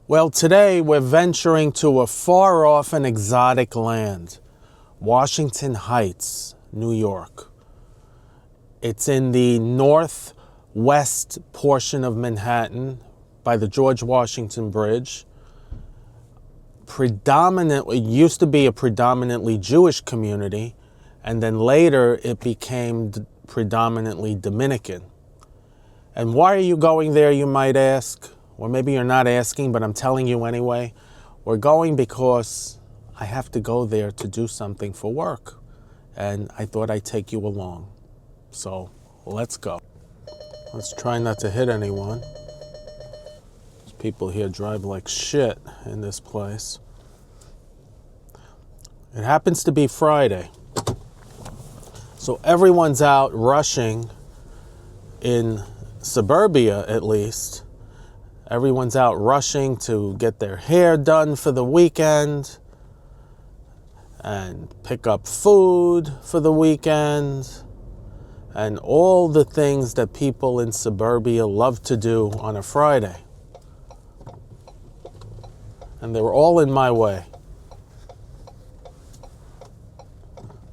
Well, today we're venturing to a far-off and exotic land, Washington Heights, New York. It's in the northwest portion of Manhattan by the George Washington Bridge. It used to be a predominantly Jewish community, and then later it became predominantly Dominican. And why are you going there, you might ask? Or maybe you're not asking, but I'm telling you anyway. We're going because I have to go there to do something for work. And I thought I'd take you along. So let's go. Let's try not to hit anyone. These people here drive like shit in this place. It happens to be Friday. So everyone's out rushing in suburbia, at least. Everyone's out rushing to get their hair done for the weekend and pick up food for the weekend and all the things that people in suburbia love to do on a Friday. And they were all in my way.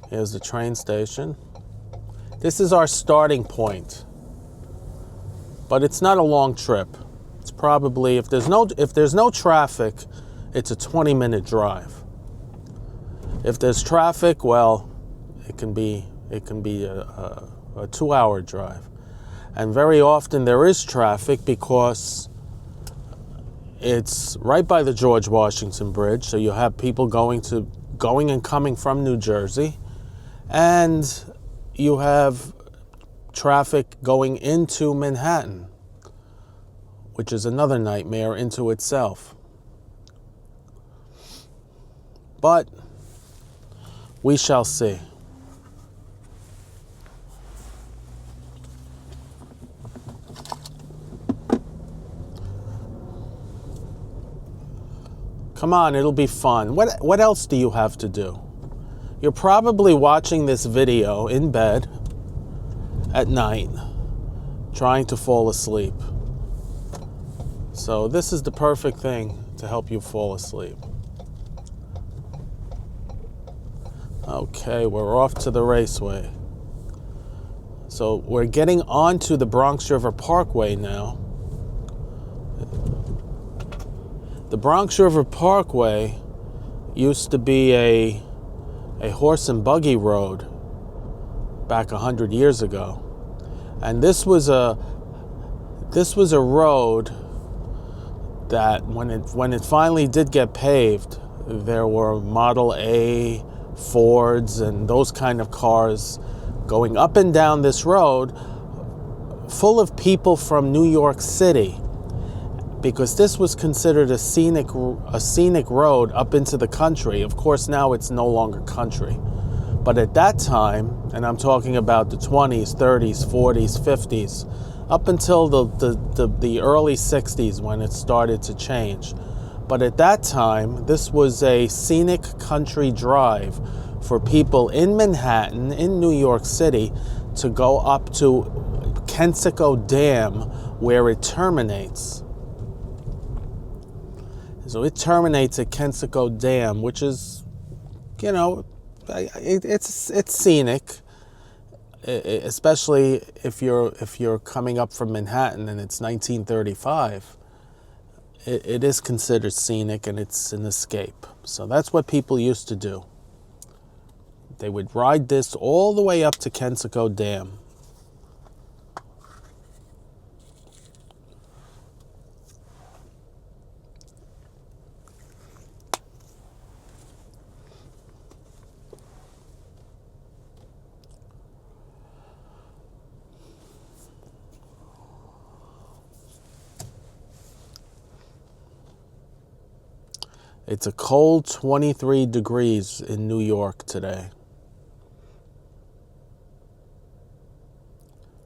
Here's the train station. This is our starting point. But it's not a long trip. It's probably, if there's no traffic, it's a 20-minute drive. If there's traffic, well, it can be a 2-hour drive. And very often there is traffic because it's right by the George Washington Bridge, so you have people going and coming from New Jersey, and you have traffic going into Manhattan, which is another nightmare into itself. But we shall see. Come on, it'll be fun. What else do you have to do? You're probably watching this video in bed at night, trying to fall asleep. So this is the perfect thing to help you fall asleep. Okay, we're off to the raceway. So we're getting onto the Bronx River Parkway now. The Bronx River Parkway used to be a horse and buggy road back 100 years ago. And this was a road that when it finally did get paved, there were Model A Fords and those kind of cars going up and down this road full of people from New York City, because this was considered a scenic road up into the country. Of course, now it's no longer country. But at that time, and I'm talking about the 20s, 30s, 40s, 50s, up until the early 60s when it started to change. But at that time, this was a scenic country drive for people in Manhattan, in New York City, to go up to Kensico Dam, where it terminates. So it terminates at Kensico Dam, which is, it's scenic. Especially if you're coming up from Manhattan and it's 1935, it is considered scenic and it's an escape. So that's what people used to do. They would ride this all the way up to Kensico Dam. It's a cold 23 degrees in New York today.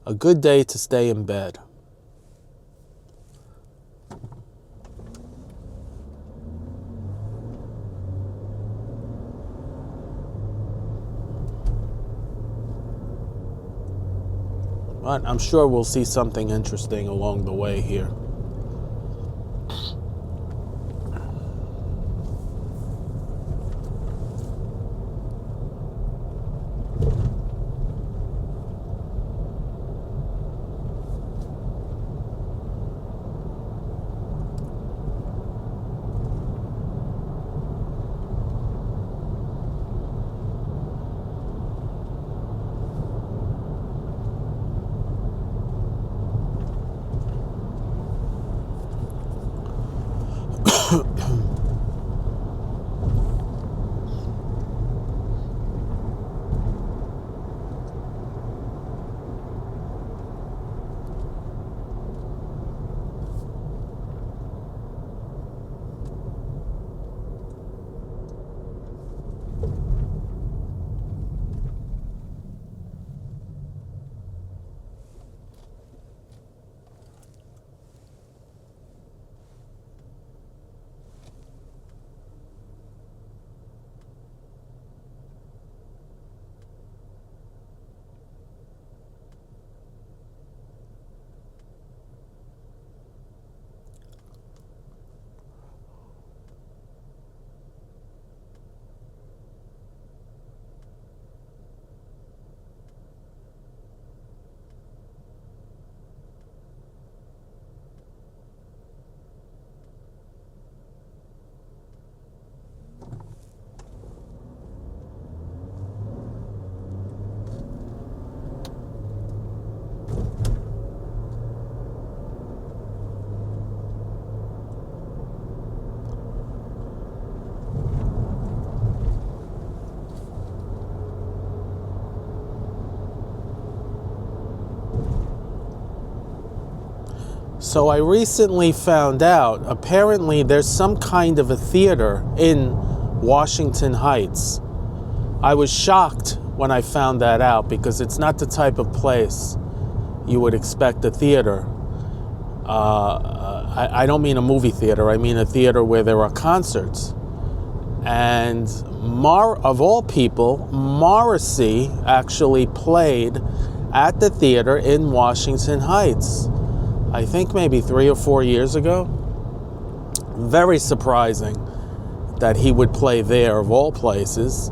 A good day to stay in bed. But I'm sure we'll see something interesting along the way here. So I recently found out, apparently there's some kind of a theater in Washington Heights. I was shocked when I found that out because it's not the type of place you would expect a theater. I don't mean a movie theater, I mean a theater where there are concerts. And of all people, Morrissey actually played at the theater in Washington Heights. I think maybe 3 or 4 years ago. Very surprising that he would play there of all places.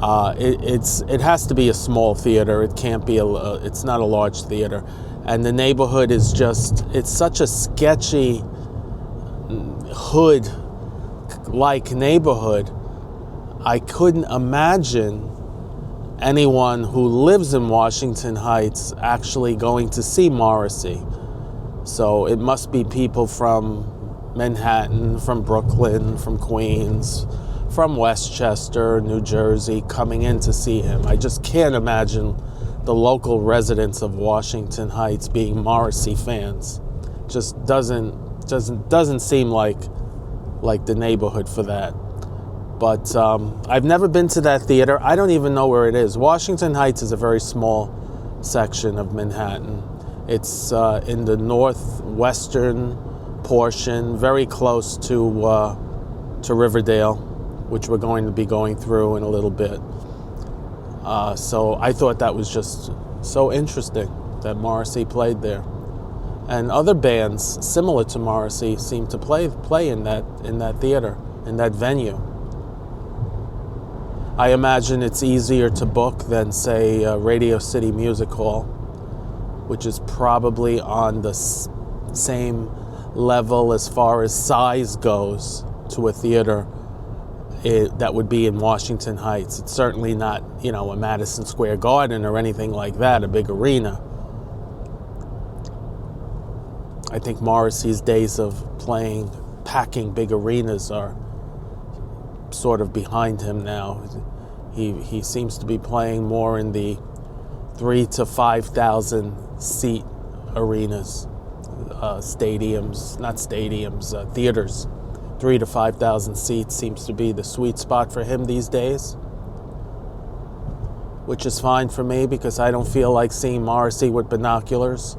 It has to be a small theater. It can't be it's not a large theater. And the neighborhood is it's such a sketchy hood-like neighborhood. I couldn't imagine anyone who lives in Washington Heights actually going to see Morrissey. So it must be people from Manhattan, from Brooklyn, from Queens, from Westchester, New Jersey, coming in to see him. I just can't imagine the local residents of Washington Heights being Morrissey fans. Just doesn't seem like the neighborhood for that. But I've never been to that theater. I don't even know where it is. Washington Heights is a very small section of Manhattan. It's in the northwestern portion, very close to Riverdale, which we're going to be going through in a little bit. So I thought that was just so interesting that Morrissey played there. And other bands similar to Morrissey seem to play in that theater, in that venue. I imagine it's easier to book than, say, Radio City Music Hall, which is probably on the same level as far as size goes to a theater that would be in Washington Heights. It's certainly not, a Madison Square Garden or anything like that, a big arena. I think Morrissey's days of packing big arenas are sort of behind him now. He seems to be playing more in the 3,000 to 5,000 seat arenas, theaters. 3,000 to 5,000 seats seems to be the sweet spot for him these days, which is fine for me because I don't feel like seeing Morrissey with binoculars.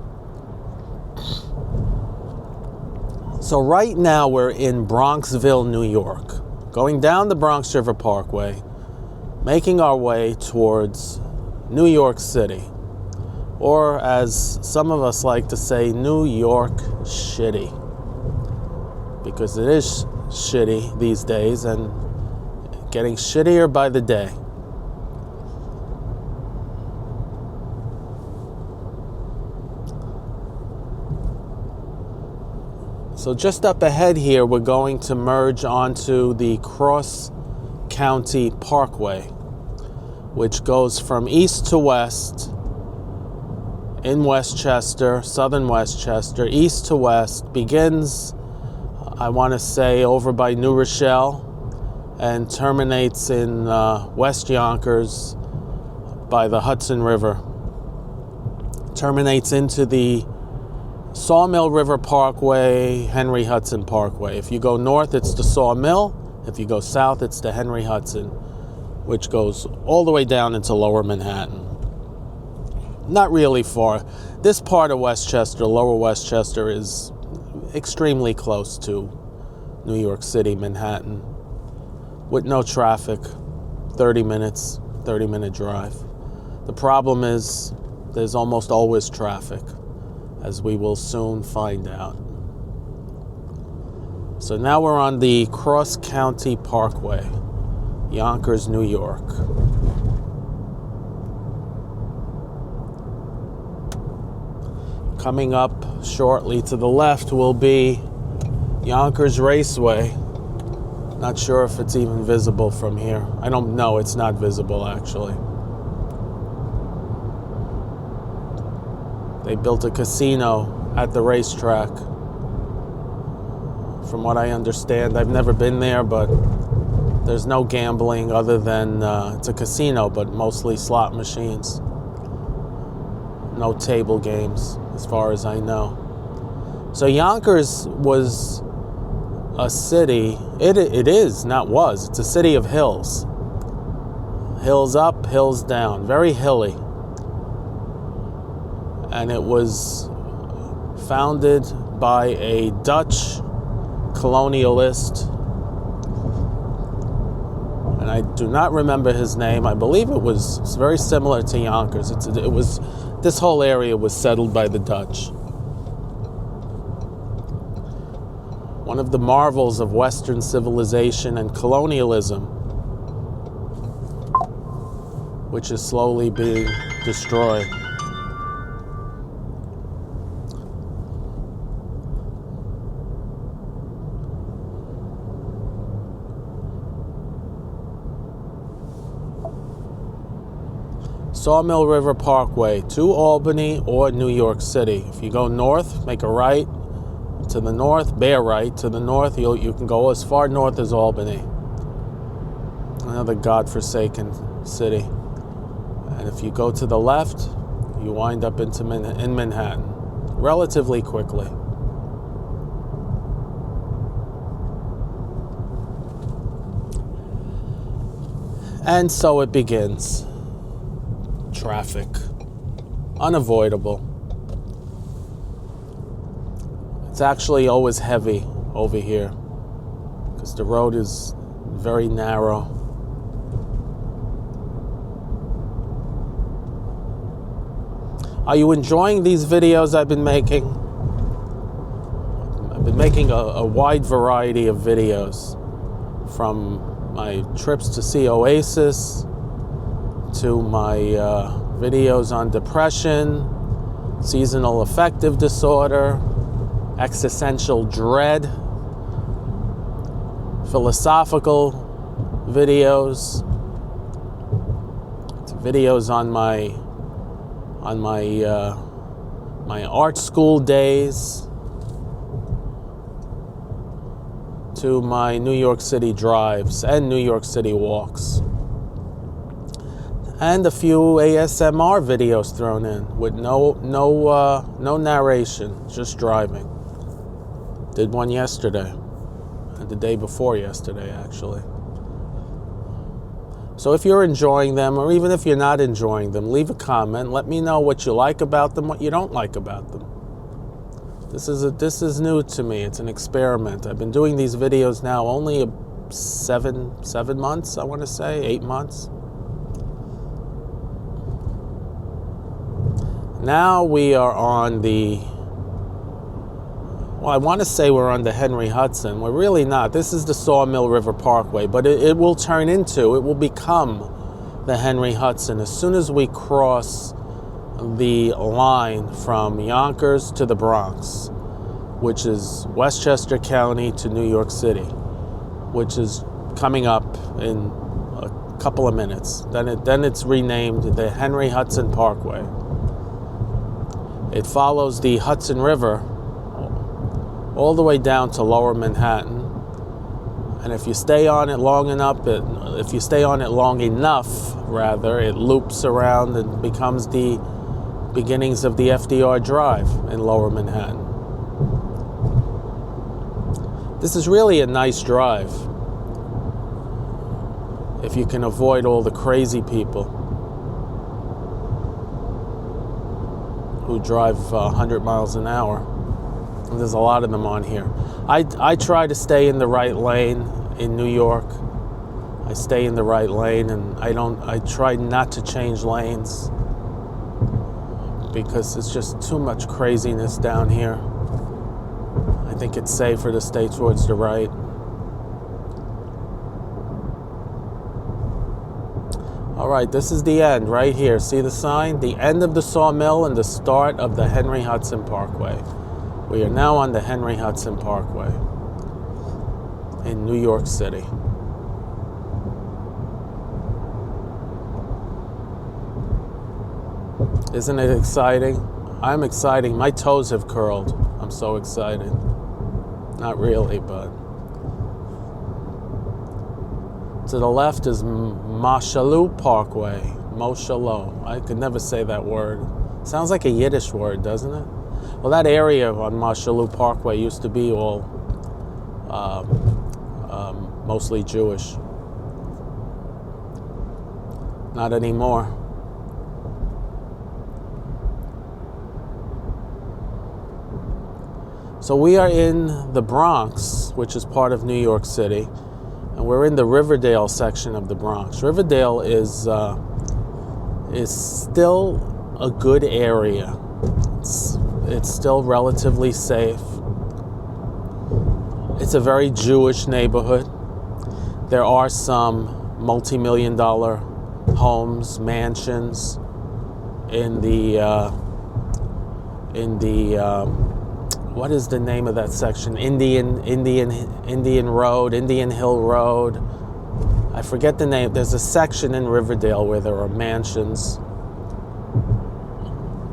So right now we're in Bronxville, New York, going down the Bronx River Parkway, making our way towards New York City, or as some of us like to say, New York shitty, because it is shitty these days and getting shittier by the day. So just up ahead here, we're going to merge onto the Cross County Parkway, which goes from east to west in Westchester, southern Westchester, east to west, begins I want to say over by New Rochelle, and terminates in West Yonkers by the Hudson River. Terminates into the Sawmill River Parkway, Henry Hudson Parkway. If you go north, it's the Sawmill. If you go south, it's the Henry Hudson, which goes all the way down into Lower Manhattan. Not really far. This part of Westchester, Lower Westchester, is extremely close to New York City, Manhattan, with no traffic, 30-minute drive. The problem is there's almost always traffic, as we will soon find out. So now we're on the Cross County Parkway, Yonkers, New York. Coming up shortly to the left will be Yonkers Raceway. Not sure if it's even visible from here. I don't know, it's not visible actually. They built a casino at the racetrack. From what I understand, I've never been there, but there's no gambling other than it's a casino, but mostly slot machines. No table games, as far as I know. So Yonkers was a city, it is, not was, it's a city of hills. Hills up, hills down, very hilly. And it was founded by a Dutch colonialist, and I do not remember his name. I believe it was very similar to Yonkers. This whole area was settled by the Dutch. One of the marvels of Western civilization and colonialism, which is slowly being destroyed. Sawmill River Parkway to Albany or New York City. If you go north, make a right to the north, bear right to the north. You can go as far north as Albany. Another godforsaken city. And if you go to the left, you wind up in Manhattan relatively quickly. And so it begins. Traffic. Unavoidable. It's actually always heavy over here because the road is very narrow. Are you enjoying these videos I've been making? I've been making a wide variety of videos, from my trips to see Oasis to my videos on depression, seasonal affective disorder, existential dread, philosophical videos, to videos on my art school days, to my New York City drives and New York City walks. And a few ASMR videos thrown in with no narration, just driving. Did one yesterday, and the day before yesterday, actually. So if you're enjoying them, or even if you're not enjoying them, leave a comment. Let me know what you like about them, what you don't like about them. This is new to me. It's an experiment. I've been doing these videos now only 7 months, I want to say, 8 months. Now we are on I want to say we're on the Henry Hudson. We're really not. This is the Sawmill River Parkway, but it will become the Henry Hudson as soon as we cross the line from Yonkers to the Bronx, which is Westchester County to New York City, which is coming up in a couple of minutes. Then it's renamed the Henry Hudson Parkway. It follows the Hudson River all the way down to Lower Manhattan. And if you stay on it long enough, it loops around and becomes the beginnings of the FDR Drive in Lower Manhattan. This is really a nice drive if you can avoid all the crazy people who drive 100 miles an hour. And there's a lot of them on here. I try to stay in the right lane in New York. I stay in the right lane, and I try not to change lanes because it's just too much craziness down here. I think it's safer to stay towards the right. All right, this is the end right here. See the sign? The end of the Sawmill and the start of the Henry Hudson Parkway. We are now on the Henry Hudson Parkway in New York City. Isn't it exciting? I'm excited. My toes have curled. I'm so excited. Not really, but. To the left is Moshalou Parkway. Moshalou. I could never say that word. Sounds like a Yiddish word, doesn't it? Well, that area on Moshalou Parkway used to be all mostly Jewish. Not anymore. So we are in the Bronx, which is part of New York City, and we're in the Riverdale section of the Bronx. Riverdale is still a good area. It's still relatively safe. It's a very Jewish neighborhood. There are some multi-million-dollar homes, mansions in the what is the name of that section? Indian Road, Indian Hill Road. I forget the name. There's a section in Riverdale where there are mansions,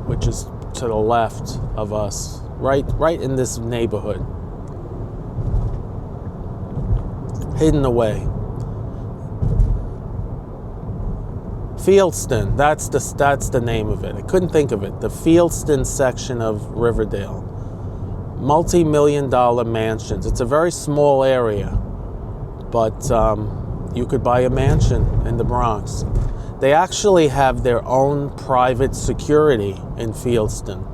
which is to the left of us, right in this neighborhood, hidden away. Fieldston, that's the name of it. I couldn't think of it. The Fieldston section of Riverdale. Multi-million-dollar mansions. It's a very small area, but you could buy a mansion in the Bronx. They actually have their own private security in Fieldston.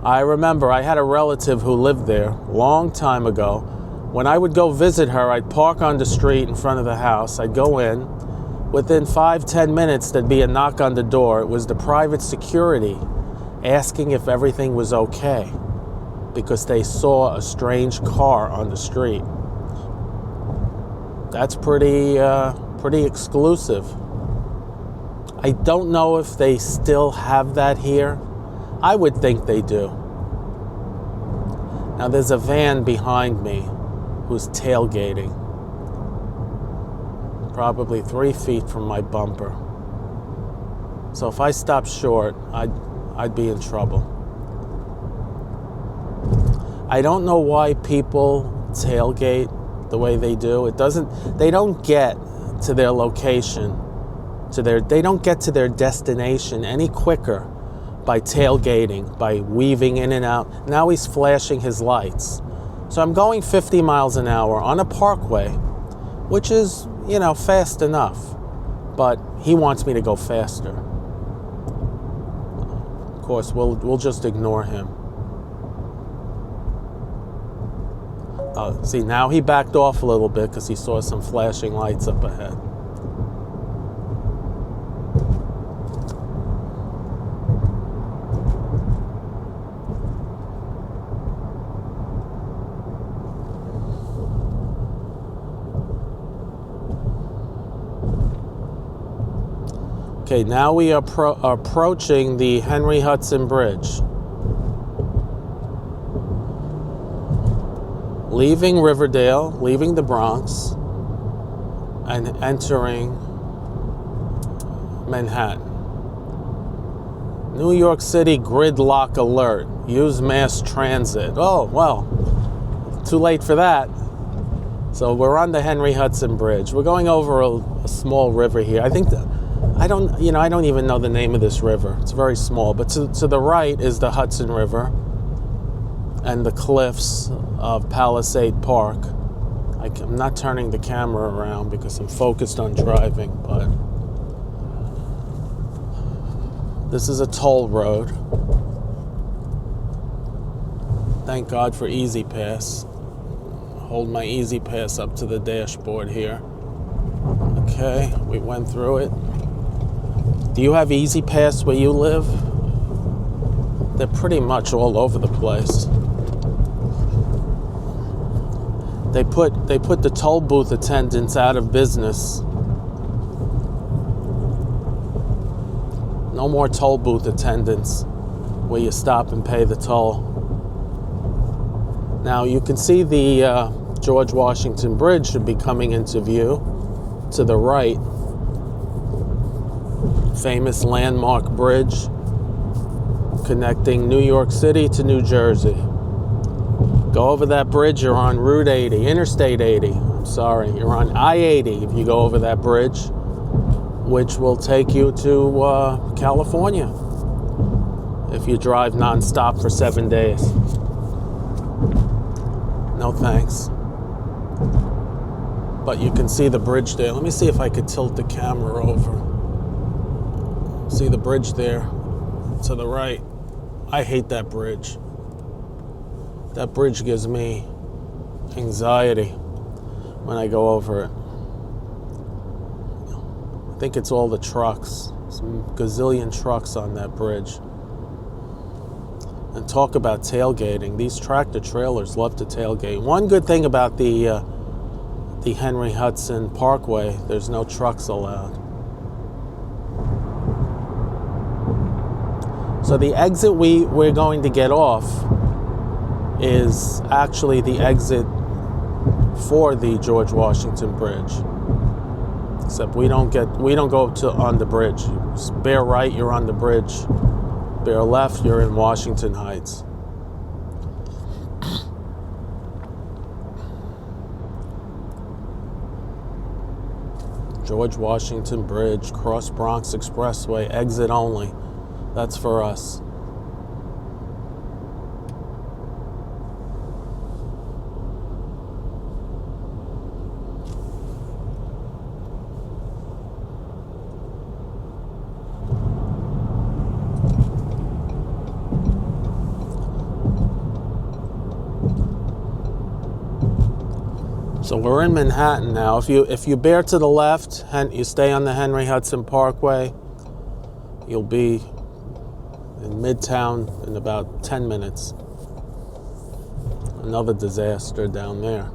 I remember I had a relative who lived there a long time ago. When I would go visit her, I'd park on the street in front of the house. I'd go in. Within 5-10 minutes, there'd be a knock on the door. It was the private security asking if everything was okay because they saw a strange car on the street. That's pretty exclusive. I don't know if they still have that here. I would think they do. Now there's a van behind me who's tailgating, probably 3 feet from my bumper. So if I stop short, I'd be in trouble. I don't know why people tailgate the way they do. They don't get to their location, they don't get to their destination any quicker by tailgating, by weaving in and out. Now he's flashing his lights. So I'm going 50 miles an hour on a parkway, which is, fast enough, but he wants me to go faster. Of course, we'll just ignore him. See, now he backed off a little bit because he saw some flashing lights up ahead. Okay, now we are approaching the Henry Hudson Bridge. Leaving Riverdale, leaving the Bronx, and entering Manhattan. New York City gridlock alert. Use mass transit. Oh, well, too late for that. So we're on the Henry Hudson Bridge. We're going over a small river here. I think I don't even know the name of this river. It's very small. But to the right is the Hudson River and the cliffs of Palisade Park. I'm not turning the camera around because I'm focused on driving, but this is a toll road. Thank God for Easy Pass. Hold my Easy Pass up to the dashboard here. Okay, we went through it. Do you have Easy Pass where you live? They're pretty much all over the place. They put the toll booth attendants out of business. No more toll booth attendants where you stop and pay the toll. Now you can see the George Washington Bridge should be coming into view to the right. Famous landmark bridge connecting New York City to New Jersey. Go over that bridge, you're on Route 80, Interstate 80. I'm sorry, you're on I-80 if you go over that bridge, which will take you to California if you drive nonstop for 7 days. No thanks. But you can see the bridge there. Let me see if I could tilt the camera over. See the bridge there to the right. I hate that bridge. That bridge gives me anxiety when I go over it. I think it's all the trucks. Some gazillion trucks on that bridge. And talk about tailgating. These tractor trailers love to tailgate. One good thing about the Henry Hudson Parkway, there's no trucks allowed. So the exit we're going to get off is actually the exit for the George Washington Bridge. Except we don't go on the bridge. Bear right, you're on the bridge. Bear left, you're in Washington Heights. George Washington Bridge, cross Bronx Expressway, exit only. That's for us. So we're in Manhattan now. If you bear to the left, you stay on the Henry Hudson Parkway, you'll be in Midtown in about 10 minutes. Another disaster down there.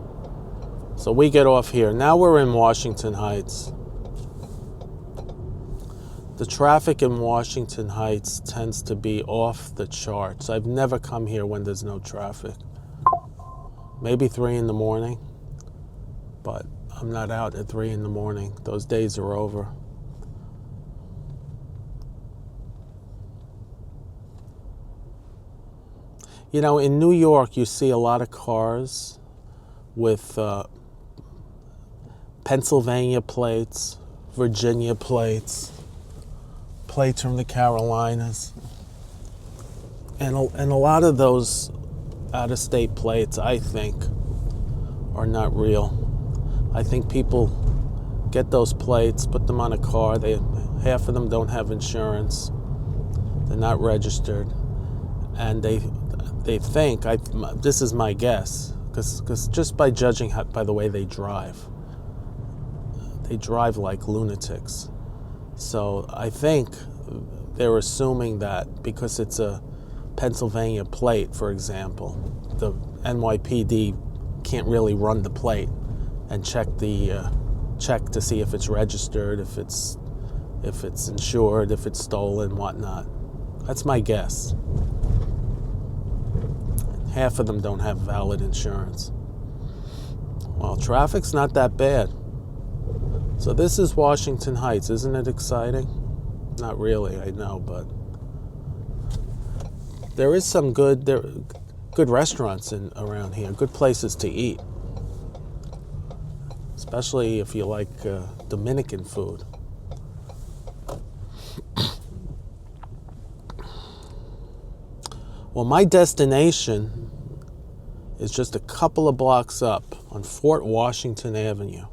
So we get off here. Now we're in Washington Heights. The traffic in Washington Heights tends to be off the charts. I've never come here when there's no traffic. Maybe 3 in the morning. But I'm not out at 3 in the morning. Those days are over. You know, in New York, you see a lot of cars with Pennsylvania plates, Virginia plates, plates from the Carolinas. And a lot of those out-of-state plates, I think, are not real. I think people get those plates, put them on a car. Half of them don't have insurance. They're not registered, and they think. This is my guess, because just by judging by the way they drive like lunatics. So I think they're assuming that because it's a Pennsylvania plate, for example, the NYPD can't really run the plate and check to see if it's registered, if it's insured, if it's stolen, whatnot. That's my guess. Half of them don't have valid insurance. Well, traffic's not that bad. So this is Washington Heights. Isn't it exciting? Not really, I know, but there is some good restaurants around here, good places to eat, especially if you like Dominican food. Well, my destination is just a couple of blocks up on Fort Washington Avenue.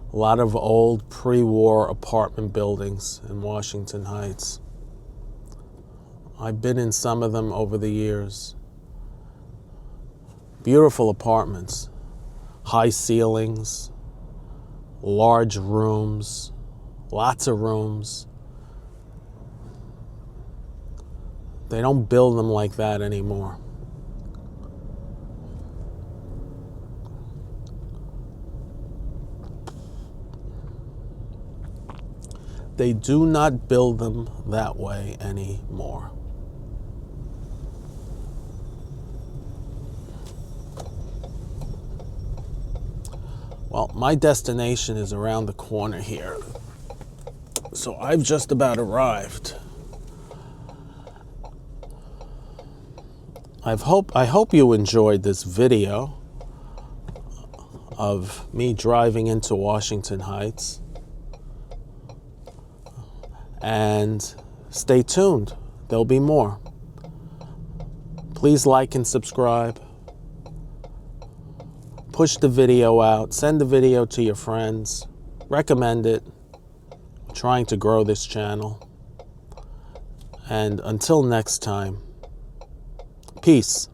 A lot of old pre-war apartment buildings in Washington Heights. I've been in some of them over the years. Beautiful apartments, high ceilings, large rooms, lots of rooms. They don't build them like that anymore. They do not build them that way anymore. Well, my destination is around the corner here, so I've just about arrived. I hope you enjoyed this video of me driving into Washington Heights. And stay tuned. There'll be more. Please like and subscribe. Push the video out. Send the video to your friends. Recommend it. I'm trying to grow this channel. And until next time, peace.